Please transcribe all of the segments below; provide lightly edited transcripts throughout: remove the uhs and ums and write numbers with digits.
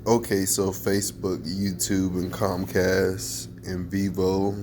Okay, so Facebook, YouTube, and Comcast and Vivo.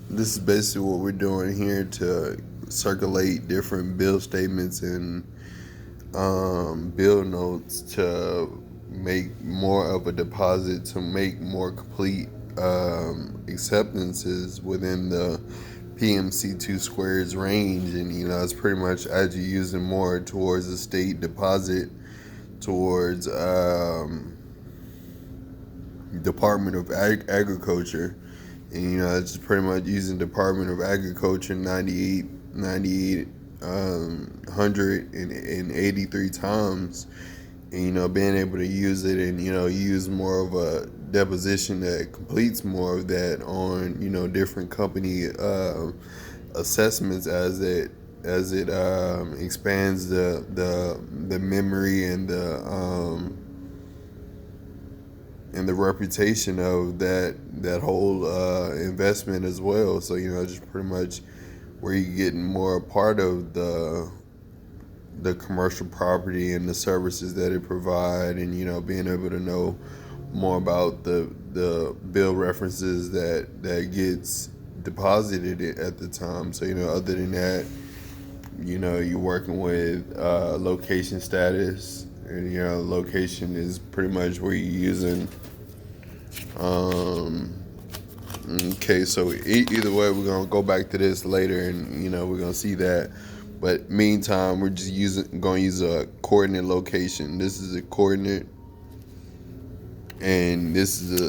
This is basically what we're doing here to circulate different bill statements and bill notes to make more of a deposit, to make more complete acceptances within the PMC2 squares range. And it's pretty much as you're using more towards the state deposit, towards Department of Agriculture. And it's pretty much using Department of Agriculture 183 times, and being able to use it, and use more of a deposition that completes more of that on different company assessments, as it expands the memory and the reputation of that whole investment as well. So just pretty much where you're getting more a part of the commercial property and the services that it provide, and being able to know more about the bill references that gets deposited at the time. So other than that, you're working with location status, and location is pretty much where you're using. Okay, so either way, we're gonna go back to this later, and we're gonna see that. But meantime, we're just gonna use a coordinate location. This is a coordinate, and this is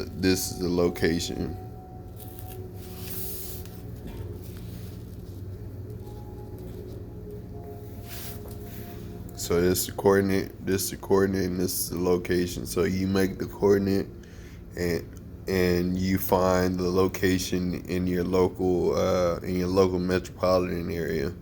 a location. So this is the coordinate, this is the coordinate, and this is the location. So you make the coordinate, and you find the location in your local metropolitan area.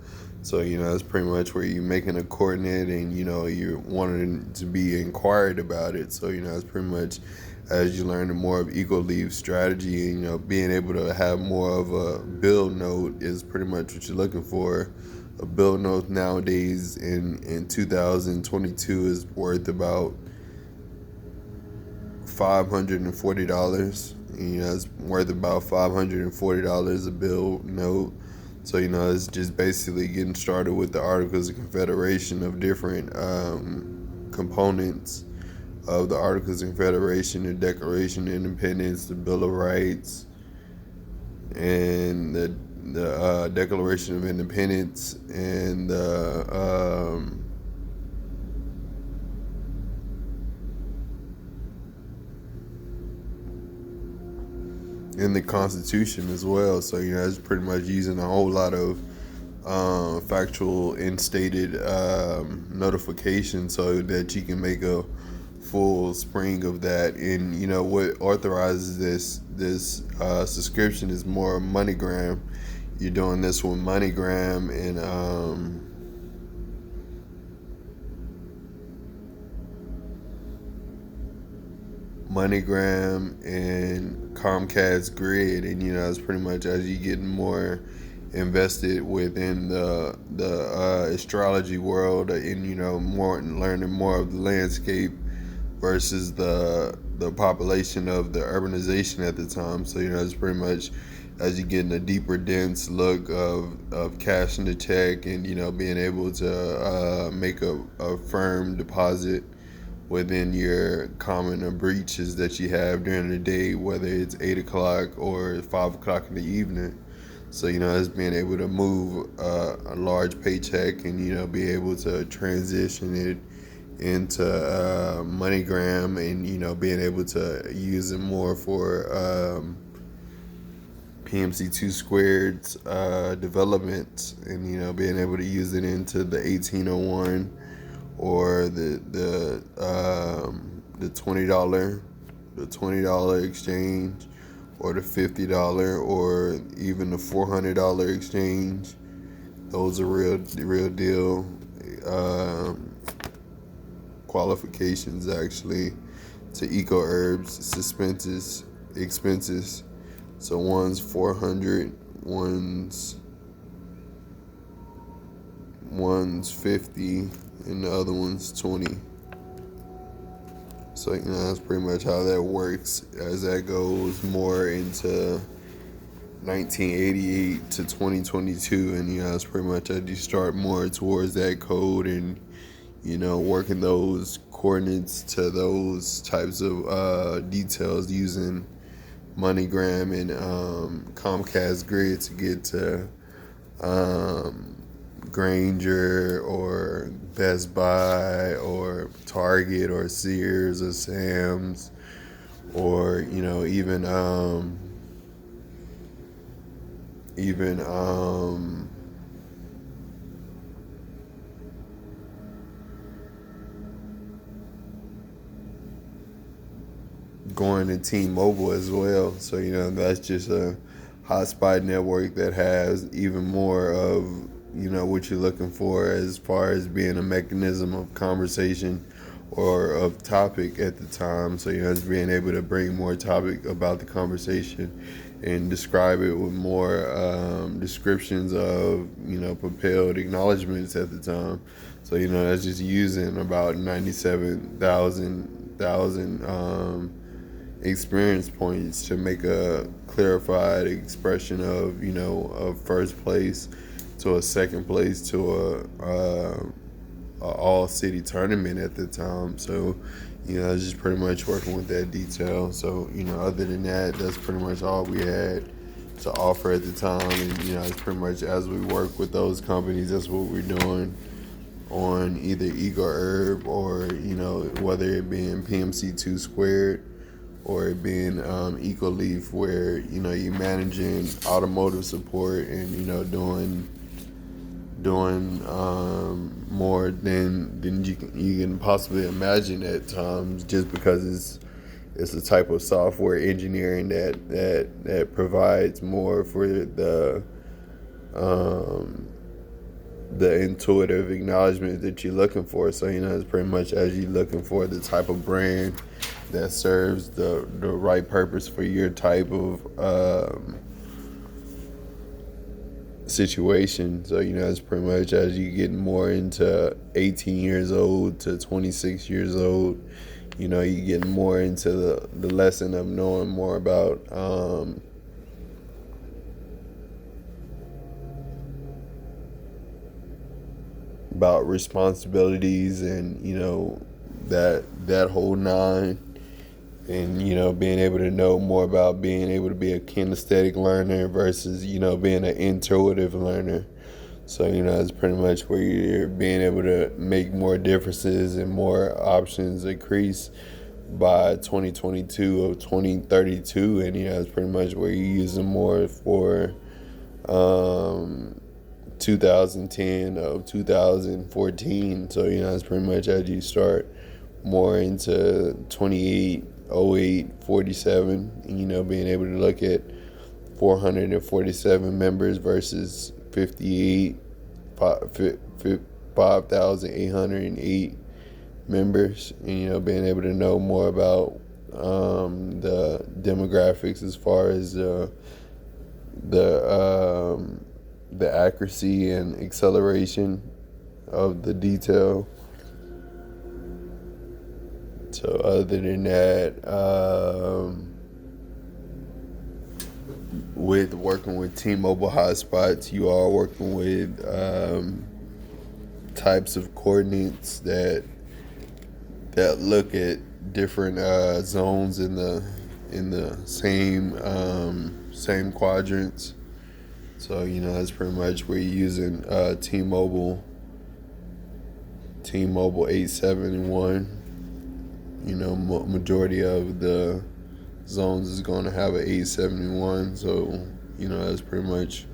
So that's pretty much where you're making a coordinate, and you're wanting to be inquired about it. So it's pretty much as you learn more of eco-leave strategy, and being able to have more of a bill note is pretty much what you're looking for. A bill note nowadays in 2022 is worth about $540. It's worth about $540 a bill note. So it's just basically getting started with the Articles of Confederation of different components of the Articles of Confederation, the Declaration of Independence, the Bill of Rights, and the Declaration of Independence, and in the Constitution as well. So it's pretty much using a whole lot of factual and stated notification, so that you can make a full spring of that. And what authorizes this subscription is more MoneyGram. You're doing this with MoneyGram and Comcast Grid, and it's pretty much as you get more invested within the astrology world, and more learning more of the landscape versus the population of the urbanization at the time. So it's pretty much as you get in a deeper, dense look of cash in the check, and being able to make a firm deposit within your common breaches that you have during the day, whether it's 8 o'clock or 5 o'clock in the evening. So it's being able to move a large paycheck, and be able to transition it into MoneyGram, and being able to use it more for PMC2 squared development, and being able to use it into the 1801, or the $20 exchange, or the $50, or even the $400 exchange. Those are real deal qualifications, actually, to eco herbs expenses. So one's 400, one's 50, and the other one's 20. So, that's pretty much how that works as that goes more into 1988 to 2022. And, it's pretty much as you start more towards that code and, working those coordinates to those types of details using MoneyGram and Comcast Grid to get to Granger or Best Buy or Target or Sears or Sam's or even going to T-Mobile as well. So that's just a hotspot network that has even more of what you're looking for as far as being a mechanism of conversation or of topic at the time. So it's being able to bring more topic about the conversation and describe it with more descriptions of propelled acknowledgments at the time. So that's just using about 97,000 experience points to make a clarified expression of a first place to a second place to a all city tournament at the time. So I was just pretty much working with that detail. So other than that, that's pretty much all we had to offer at the time. And it's pretty much as we work with those companies, that's what we're doing on either Eco Herb or whether it being PMC2 squared or it being EcoLeaf, where you're managing automotive support and doing more than you can possibly imagine at times, just because it's a type of software engineering that provides more for the intuitive acknowledgement that you're looking for. So it's pretty much as you're looking for the type of brand that serves the right purpose for your type of situation. So it's pretty much as you get more into 18 years old to 26 years old, you get more into the lesson of knowing more about responsibilities and that whole nine. And being able to know more about being able to be a kinesthetic learner versus being an intuitive learner. So it's pretty much where you're being able to make more differences and more options increase by 2022 or 2032. And it's pretty much where you're using more for 2010 of 2014. So it's pretty much as you start more into 28, 08, 47, being able to look at 447 members versus 5,808 members, and being able to know more about the demographics as far as the accuracy and acceleration of the detail. So other than that, with working with T-Mobile hotspots, you are working with types of coordinates that look at different zones in the same quadrants. So that's pretty much where you're using T-Mobile 871. Majority of the zones is going to have an 871. So that's pretty much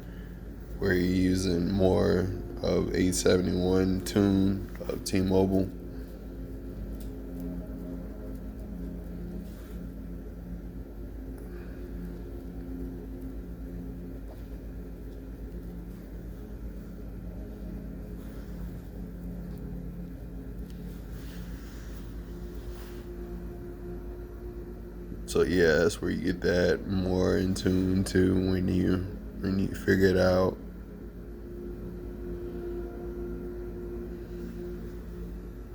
where you're using more of 871 tune of T-Mobile. So yeah, that's where you get that more in tune to when you figure it out.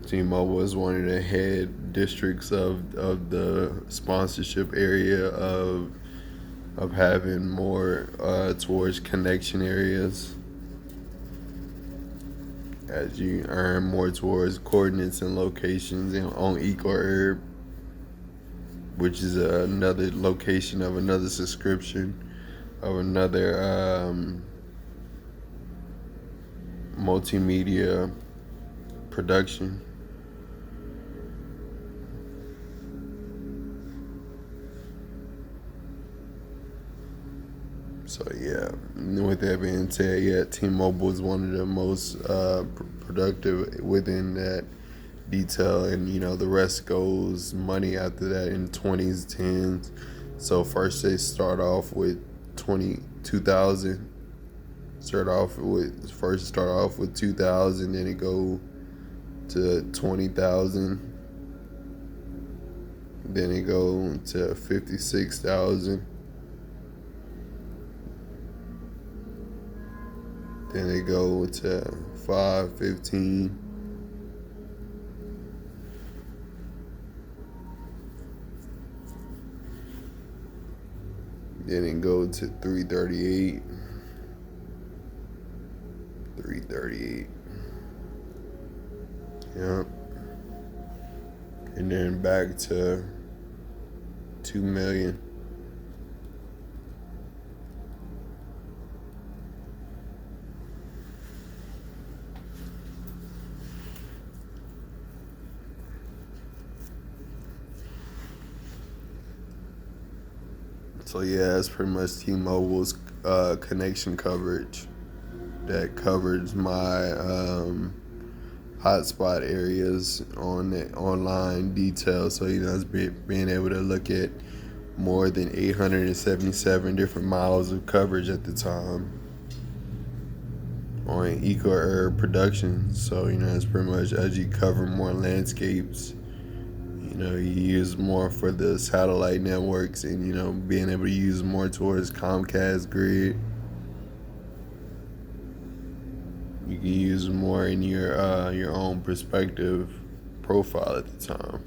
T-Mobile is one of the head districts of the sponsorship area of having more towards connection areas, as you earn more towards coordinates and locations on EcoHerb, which is another location of another subscription of another multimedia production. So yeah, with that being said, yeah, T-Mobile is one of the most productive within that detail, and the rest goes money after that in 20s, 10s. So first they start off with 22,000. Start off with 2,000, then it go to 20,000, then it go to 56,000. Then they go to 515. Then it go to 338. 338. Yep. And then back to 2 million. So yeah, that's pretty much T-Mobile's connection coverage that covers my hotspot areas on the online detail. So it's being able to look at more than 877 different miles of coverage at the time on EcoHerb production. So it's pretty much as you cover more landscapes, you use more for the satellite networks, and being able to use more towards Comcast grid. You can use more in your own perspective profile at the time.